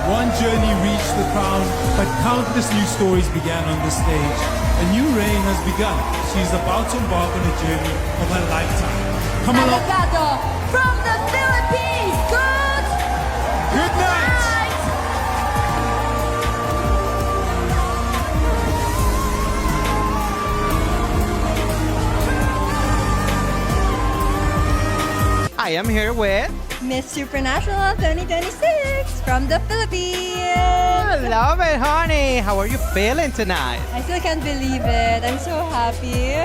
One journey reached the crown, but countless new stories began on the stage. A new reign has begun. She is about to embark on a journey of her lifetime. Come along. Alagado from the Philippines. Good night. I am here with... Miss Supranational 2026 from the Philippines. I love it, honey. How are you feeling tonight? I still can't believe it. I'm so happy.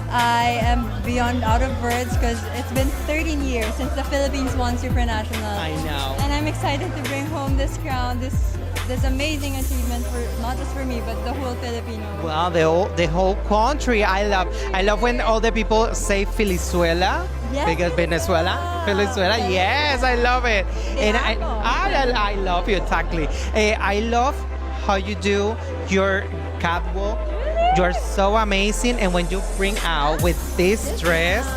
I am beyond out of words because it's been 13 years since the Philippines won Supranational. I know. And I'm excited to bring home this crown, this amazing achievement for not just for me but the whole Filipino. Well, the whole country. I love when all the people say Venezuela. Yes. Because Venezuela, yes, I love it. And I love you, exactly. I love how you do your catwalk. You're so amazing, and when you bring out with this dress,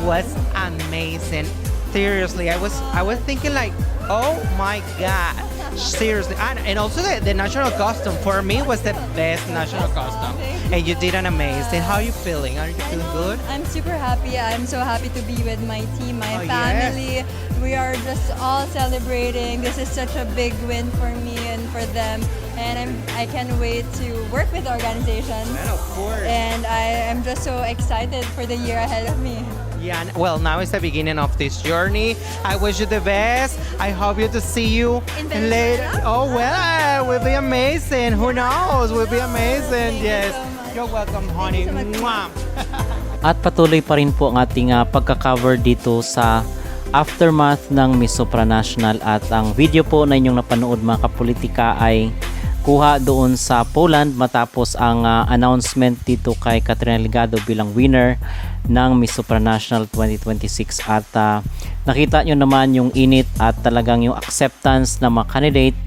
was amazing. Seriously, I was thinking like, oh my God, seriously. And also the national costume for me was the best national costume. And you did an amazing. How are you feeling? Are you feeling good? I'm super happy. I'm so happy to be with my team, my Oh, family. We are just all celebrating. This is such a big win for me and for them. And I can't wait to work with the organization. And of course. And I am just so excited for the year ahead of me. Yeah, well, now is the beginning of this journey. I wish you the best. I hope you to see you In later. Venezuela? Oh, well, will be amazing. Who knows? Will be amazing. Thank you Yes. so much. You're welcome, honey. so much. Mwah. At patuloy pa rin po ang ating pagka-cover dito sa aftermath ng Miss Supranational, at ang video po na inyong napanood mga kapolitika ay kuha doon sa Poland matapos ang announcement dito kay Katrina Ligado bilang winner ng Miss Supranational 2026. At nakita nyo naman yung init at talagang yung acceptance ng mga candidate.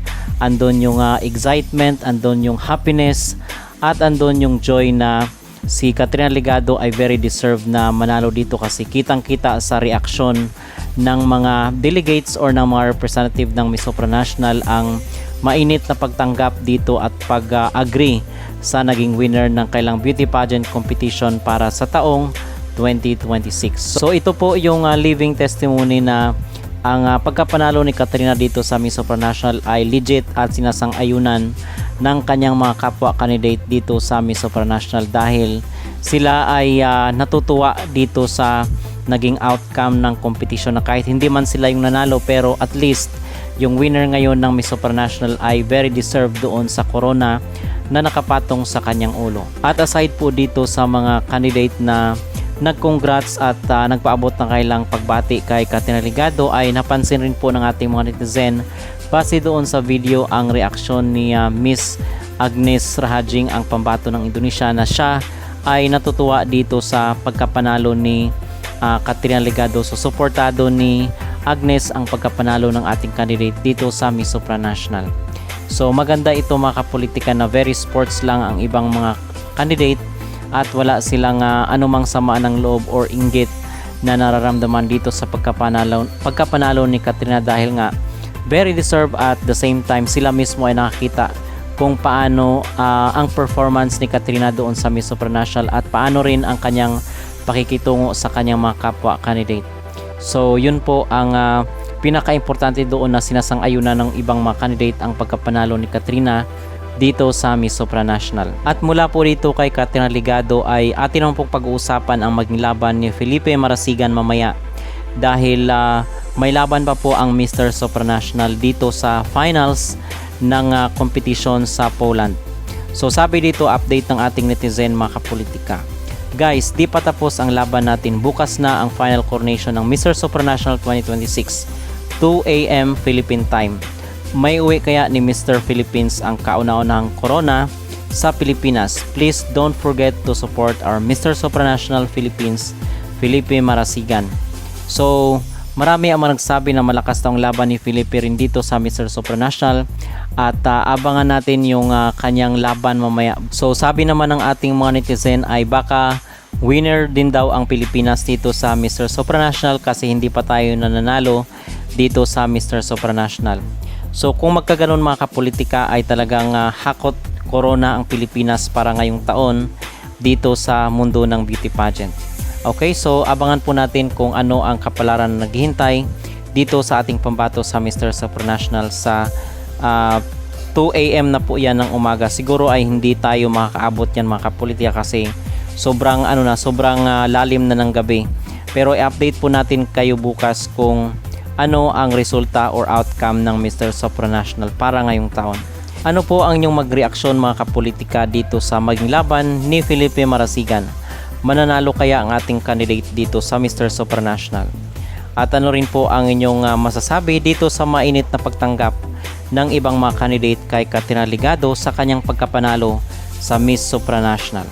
Andun yung excitement, andun yung happiness, at andun yung joy na si Katrina Ligado ay very deserved na manalo dito, kasi kitang-kita sa reaksyon ng mga delegates or ng mga representative ng Miss Supranational ang mainit na pagtanggap dito at pag-agree sa naging winner ng kailang beauty pageant competition para sa taong 2026. So ito po yung living testimony na ang pagkapanalo ni Katrina dito sa Miss Supranational ay legit at sinasang-ayunan ng kanyang mga kapwa candidate dito sa Miss Supranational, dahil sila ay natutuwa dito sa naging outcome ng competition, na kahit hindi man sila yung nanalo, pero at least yung winner ngayon ng Miss Supranational ay very deserved doon sa corona na nakapatong sa kanyang ulo. At aside po dito sa mga candidate na nag-congrats at nagpaabot ng kailang pagbati kay Katrina Ligado, ay napansin rin po ng ating mga netizen base doon sa video ang reaksyon ni Miss Agnes Rahajing, ang pambato ng Indonesia, na siya ay natutuwa dito sa pagkapanalo ni Katrina Ligado. So suportado ni Agnes ang pagkapanalo ng ating candidate dito sa Miss Supranational. So maganda ito mga kapolitika, na very sports lang ang ibang mga candidate at wala silang anumang samaan ng loob or inggit na nararamdaman dito sa pagkapanalo ni Katrina, dahil nga very deserved, at the same time sila mismo ay nakakita kung paano ang performance ni Katrina doon sa Miss Supranational at paano rin ang kanyang pakikitungo sa kanyang mga kapwa candidate. So yun po ang pinaka-importante doon, na sinasang-ayunan ng ibang mga candidate ang pagkapanalo ni Katrina dito sa Miss Supranational. At mula po dito kay Katrina Ligado ay atin naman pong pag-uusapan ang maging laban ni Felipe Marasigan mamaya, dahil may laban pa po ang Mr. Supranational dito sa finals ng competition sa Poland. So sabi dito, update ng ating netizen mga kapolitika. Guys, di pa tapos ang laban natin. Bukas na ang final coronation ng Mr. Supranational 2026, 2 AM Philippine time. May uwi kaya ni Mr. Philippines ang kauna-unahang corona sa Pilipinas? Please don't forget to support our Mr. Supranational Philippines, Felipe Marasigan. So, marami ang nagsabi na malakas na ang laban ni Felipe rin dito sa Mr. Supranational, at abangan natin yung kanyang laban mamaya. So, sabi naman ng ating mga netizen ay baka winner din daw ang Pilipinas dito sa Mr. Supranational, kasi hindi pa tayo nananalo dito sa Mr. Supranational. So kung magkaganon mga kapolitika ay talagang hakot corona ang Pilipinas para ngayong taon dito sa mundo ng beauty pageant. Okay, so abangan po natin kung ano ang kapalaran na naghihintay dito sa ating pambato sa Mr. Supranational sa 2 AM na po yan ng umaga. Siguro ay hindi tayo makakaabot yan mga kapolitika kasi sobrang lalim na ng gabi. Pero i-update po natin kayo bukas kung ano ang resulta or outcome ng Mr. Supranational para ngayong taon. Ano po ang inyong magreaksyon mga kapolitika dito sa maging laban ni Felipe Marasigan? Mananalo kaya ang ating candidate dito sa Mr. Supranational? At ano rin po ang inyong masasabi dito sa mainit na pagtanggap ng ibang mga candidate kay Katrina Ligado sa kanyang pagkapanalo sa Miss Supranational?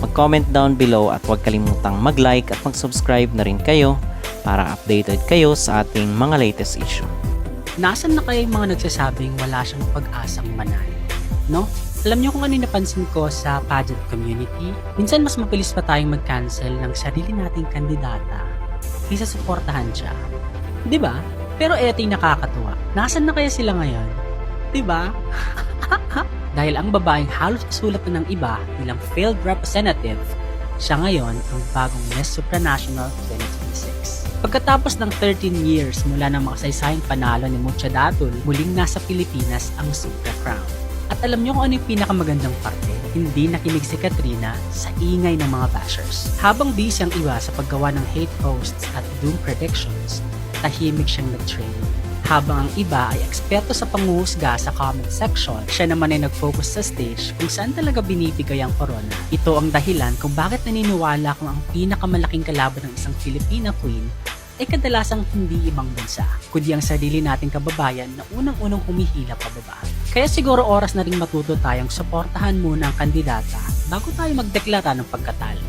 Mag-comment down below at huwag kalimutang mag-like at mag-subscribe na rin kayo para updated kayo sa ating mga latest issue. Nasaan na kaya yung mga nagsasabing wala siyang pag-asang manalo? No? Alam niyo kung ano yung napansin ko sa pageant community? Minsan mas mabilis pa tayong mag-cancel ng sarili nating kandidata kaysa suportahan siya. Diba? Pero eto yung nakakatuwa. Nasaan na kaya sila ngayon? Diba? Dahil ang babaeng halos isulat na ng iba bilang failed representative, siya ngayon ang bagong Miss Supranational 2026. Pagkatapos ng 13 years mula ng makasaysayang panalo ni Mucha Datul, muling nasa Pilipinas ang Supra Crown. At alam niyo kung ano yung pinakamagandang parte? Hindi nakinig si Katrina sa ingay ng mga bashers. Habang busy ang iba sa paggawa ng hate posts at doom predictions, tahimik siyang nag-training. Habang ang iba ay eksperto sa panghuhusga sa comment section, siya naman ay nag-focus sa stage kung saan talaga binibigay ang corona. Ito ang dahilan kung bakit naniniwala kung ang pinakamalaking kalaban ng isang Filipina queen ay kadalasang hindi ibang bansa, kundi ang sarili nating kababayan na unang-unang humihila pababa. Kaya siguro oras na rin matuto tayong suportahan muna ang kandidata bago tayo magdeklara ng pagkatalo.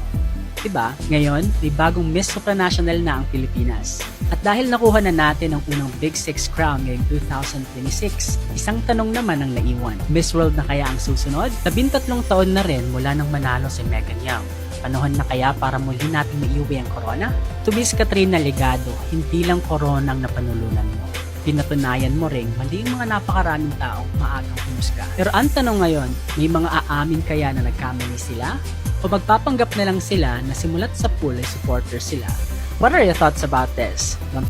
Diba? Ngayon, may bagong Miss Supranational na ang Pilipinas. At dahil nakuha na natin ang unang Big Six crown ngayong 2026, isang tanong naman ang naiwan. Miss World na kaya ang susunod? 13 taon na rin mula nang manalo si Megan Young. Panahon na kaya para muli natin maiuwi ang corona? To Miss Katrina Ligado, hindi lang corona ang napanulunan mo. Pinatunayan mo ring mali ang mga napakaraming taong maagang humusga. Pero ang tanong ngayon, may mga aamin kaya na nagkamali sila? O magpapanggap na lang sila na simulat sa pool ay supporter sila? What are your thoughts about this? Don't